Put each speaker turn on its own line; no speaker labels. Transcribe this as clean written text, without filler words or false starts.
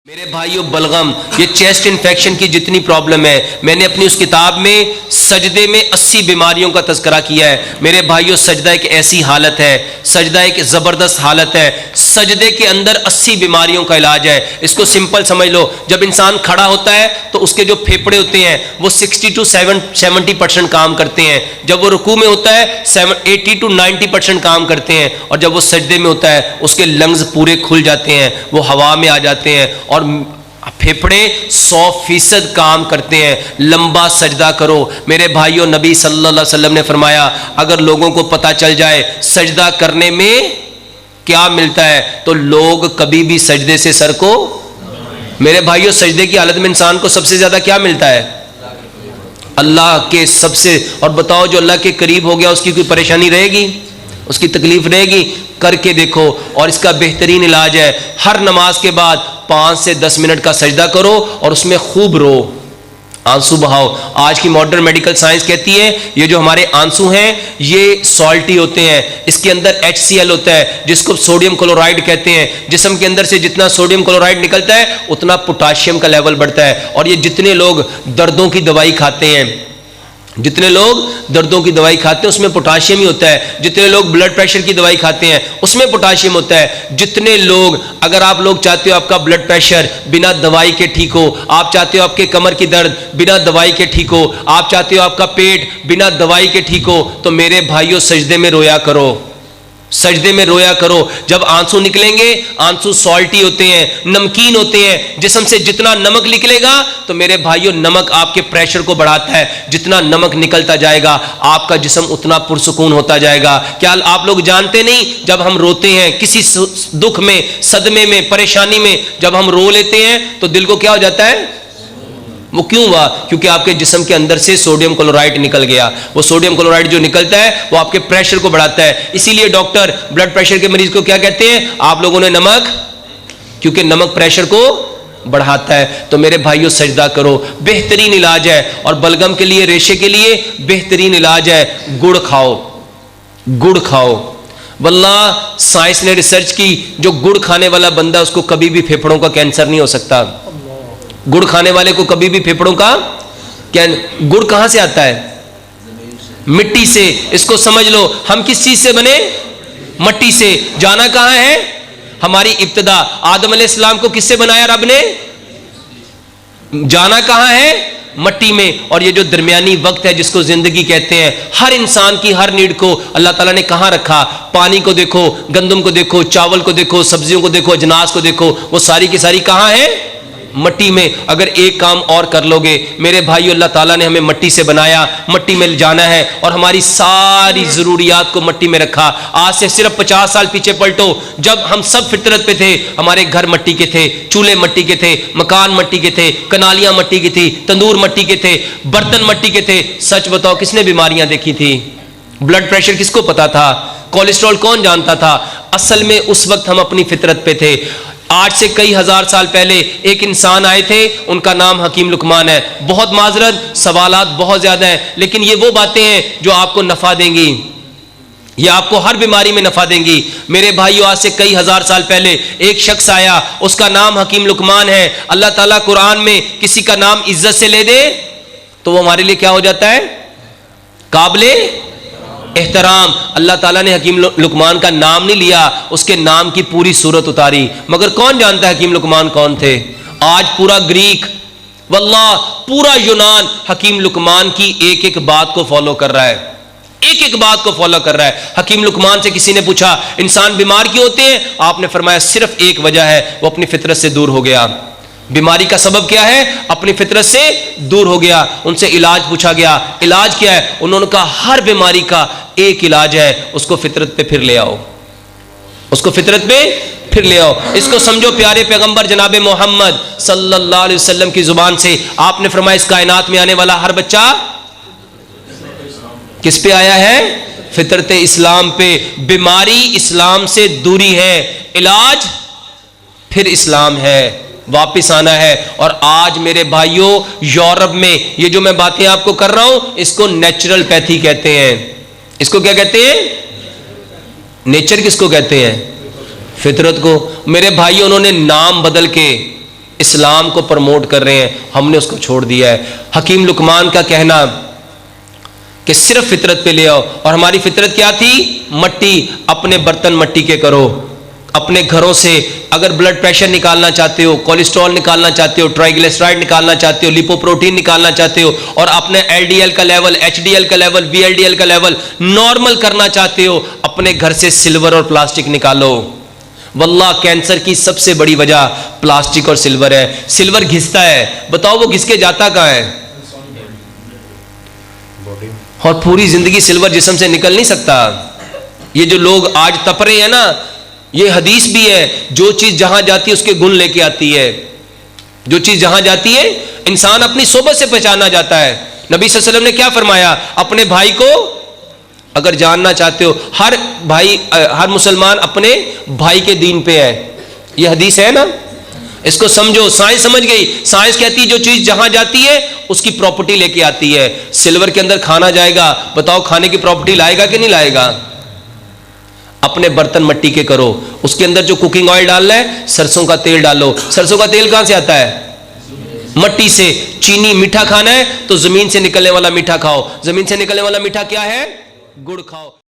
मेरे भाइयों बलगम, ये चेस्ट इन्फेक्शन की जितनी प्रॉब्लम है, मैंने अपनी उस किताब में सजदे में 80 बीमारियों का तज़किरा किया है। मेरे भाइयों सजदा एक ऐसी हालत है, सजदा एक ज़बरदस्त हालत है, सजदे के अंदर 80 बीमारियों का इलाज है। इसको सिंपल समझ लो, जब इंसान खड़ा होता है तो उसके जो फेफड़े होते हैं वो 60 to 70% काम करते हैं, जब वो रुकू में होता है 80 to 90% काम करते हैं, और जब वो सजदे में होता है उसके लंग्स पूरे खुल जाते हैं, वो हवा में आ जाते हैं और फेफड़े 100% काम करते हैं। लंबा सजदा करो मेरे भाइयों। नबी सल्लल्लाहु अलैहि वसल्लम ने फरमाया, अगर लोगों को पता चल जाए सजदा करने में क्या मिलता है तो लोग कभी भी सजदे से सर को, मेरे भाइयों सजदे की हालत में इंसान को सबसे ज्यादा क्या मिलता है? अल्लाह के सबसे। और बताओ जो अल्लाह के करीब हो गया उसकी कोई परेशानी रहेगी, उसकी तकलीफ रहेगी? करके देखो। और इसका बेहतरीन इलाज है, हर नमाज के बाद 5 से 10 मिनट का सजदा करो और उसमें खूब रो, आंसू बहाओ। आज की मॉडर्न मेडिकल साइंस कहती है ये जो हमारे आंसू हैं ये सॉल्टी होते हैं, इसके अंदर HCl होता है जिसको सोडियम क्लोराइड कहते हैं। जिस्म के अंदर से जितना सोडियम क्लोराइड निकलता है उतना पोटाशियम का लेवल बढ़ता है। और ये जितने लोग दर्दों की दवाई खाते हैं, जितने लोग दर्दों की दवाई खाते हैं उसमें पोटाशियम ही होता है। जितने लोग ब्लड प्रेशर की दवाई खाते हैं उसमें पोटाशियम होता है। जितने लोग, अगर आप लोग चाहते हो आपका ब्लड प्रेशर बिना दवाई के ठीक हो, आप चाहते हो आपके कमर की दर्द बिना दवाई के ठीक हो, आप चाहते हो आपका पेट बिना दवाई के ठीक हो, तो मेरे भाइयों सजदे में रोया करो, सजदे में रोया करो। जब आंसू निकलेंगे, आंसू सॉल्टी होते हैं, नमकीन होते हैं। जिस्म से जितना नमक निकलेगा तो मेरे भाइयों नमक आपके प्रेशर को बढ़ाता है, जितना नमक निकलता जाएगा आपका जिस्म उतना पुरसुकून होता जाएगा। क्या आप लोग जानते नहीं, जब हम रोते हैं किसी दुख में, सदमे में, परेशानी में, जब हम रो लेते हैं तो दिल को क्या हो जाता है? वो क्यों हुआ? क्योंकि आपके जिस्म के अंदर से सोडियम क्लोराइड निकल गया। वो सोडियम क्लोराइड जो निकलता है वो आपके प्रेशर को बढ़ाता है। इसीलिए डॉक्टर ब्लड प्रेशर के मरीज को क्या कहते हैं? आप लोगों ने नमक, क्योंकि नमक प्रेशर को बढ़ाता है। तो मेरे भाइयों सजदा करो, बेहतरीन इलाज है। और बलगम के लिए, रेशे के लिए बेहतरीन इलाज है, गुड़ खाओ, गुड़ खाओ। वल्लाह साइंस ने रिसर्च की, जो गुड़ खाने वाला बंदा उसको कभी भी फेफड़ों का कैंसर नहीं हो सकता। गुड़ खाने वाले को कभी भी फेफड़ों का क्या? गुड़ कहां से आता है? मिट्टी से। इसको समझ लो, हम किस चीज से बने? मट्टी से। जाना कहां है? हमारी इब्तिदा आदम अलैहिस्सलाम को किससे बनाया रब ने? जाना कहां है? मट्टी में। और ये जो दरमियानी वक्त है जिसको जिंदगी कहते हैं, हर इंसान की हर नीड को अल्लाह ताला ने कहां रखा? पानी को देखो, गंदम को देखो, चावल को देखो, सब्जियों को देखो, अजनास को देखो, वो सारी की सारी कहां है? मट्टी में। अगर एक काम और कर लोगे मेरे भाइयों, अल्लाह ताला ने हमें मट्टी से बनाया, मट्टी में जाना है और हमारी सारी जरूरियात को मट्टी में रखा। आज से सिर्फ 50 साल पीछे पलटो, जब हम सब फितरत पे थे, हमारे घर मट्टी के थे, चूल्हे मट्टी के थे, मकान मट्टी के थे, कनालियां मट्टी की थी, तंदूर मट्टी के थे, बर्तन मट्टी के थे। सच बताओ किसने बीमारियां देखी थी? ब्लड प्रेशर किसको पता था? कोलेस्ट्रॉल कौन जानता था? असल में उस वक्त हम अपनी फितरत पे थे। आज से कई हजार साल पहले एक इंसान आए थे, उनका नाम हकीम लुकमान है। बहुत माजरत, सवालात बहुत ज्यादा हैं, लेकिन ये वो बातें हैं जो आपको नफा देंगी, ये आपको हर बीमारी में नफा देंगी। मेरे भाइयों आज से कई हजार साल पहले एक शख्स आया, उसका नाम हकीम लुकमान है। अल्लाह ताला कुरान में किसी का नाम इज्जत से ले दे तो वो हमारे लिए क्या हो जाता है? काबिले एहतराम। अल्लाह ताला ने हकीम लुकमान का नाम नहीं लिया, उसके नाम की पूरी सूरत उतारी। मगर कौन जानता है हकीम लुकमान कौन थे? आज पूरा ग्रीक, वल्लाह पूरा यूनान हकीम लुकमान की एक एक बात को फॉलो कर रहा है, एक एक बात को फॉलो कर रहा है। हकीम लुकमान से किसी ने पूछा इंसान बीमार क्यों होते हैं? आपने फरमाया सिर्फ एक वजह है, वो अपनी फितरत से दूर हो गया। बीमारी का सबब क्या है? अपनी फितरत से दूर हो गया। उनसे इलाज पूछा गया, इलाज क्या है? उन्होंने कहा हर बीमारी का एक इलाज है, उसको फितरत पे फिर ले आओ, उसको फितरत पे फिर ले आओ। इसको समझो प्यारे पैगंबर जनाब मोहम्मद सल्लल्लाहु अलैहि वसल्लम की जुबान से आपने फरमाया इस कायनात में आने वाला हर बच्चा किस पे आया है? फितरत इस्लाम पे। बीमारी इस्लाम से दूरी है, इलाज फिर इस्लाम है, वापिस आना है। और आज मेरे भाइयों यूरोप में ये जो मैं बातें आपको कर रहा हूं इसको नेचुरल पैथी कहते हैं। इसको क्या कहते हैं? नेचर किसको कहते हैं? फितरत को। मेरे भाई उन्होंने नाम बदल के इस्लाम को प्रमोट कर रहे हैं, हमने उसको छोड़ दिया है। हकीम लुकमान का कहना कि सिर्फ फितरत पे ले आओ, और हमारी फितरत क्या थी? मट्टी। अपने बर्तन मट्टी के करो, अपने घरों से अगर ब्लड प्रेशर निकालना चाहते हो, कोलेस्ट्रॉल निकालना चाहते हो, ट्राइग्लिसराइड निकालना चाहते हो, लिपोप्रोटीन निकालना चाहते हो, और अपने एलडीएल का लेवल, एचडीएल का लेवल, वीएलडीएल का लेवल नॉर्मल करना चाहते हो, अपने घर से सिल्वर और प्लास्टिक निकालो। वल्लाह कैंसर की सबसे बड़ी वजह प्लास्टिक और सिल्वर है। सिल्वर घिसता है, बताओ वो घिस के जाता कहां है? और पूरी जिंदगी सिल्वर जिस्म से निकल नहीं सकता। ये जो लोग आज तप रहे हैं ना, ये हदीस भी है, जो चीज जहां जाती है उसके गुण लेके आती है। जो चीज जहां जाती है इंसान अपनी सोबत से पहचाना जाता है। नबी सल्लल्लाहु अलैहि वसल्लम ने क्या फरमाया? अपने भाई को अगर जानना चाहते हो, हर भाई, हर मुसलमान अपने भाई के दीन पे है। ये हदीस है ना, इसको समझो। साइंस समझ गई। साइंस कहती है जो चीज जहां जाती है उसकी प्रॉपर्टी लेके आती है। सिल्वर के अंदर खाना जाएगा, बताओ खाने की प्रॉपर्टी लाएगा कि नहीं लाएगा? अपने बर्तन मट्टी के करो, उसके अंदर जो कुकिंग ऑयल डालना है, सरसों का तेल डालो। सरसों का तेल कहां से आता है? मट्टी से। चीनी, मीठा खाना है तो जमीन से निकलने वाला मीठा खाओ। जमीन से निकलने वाला मीठा क्या है? गुड़ खाओ।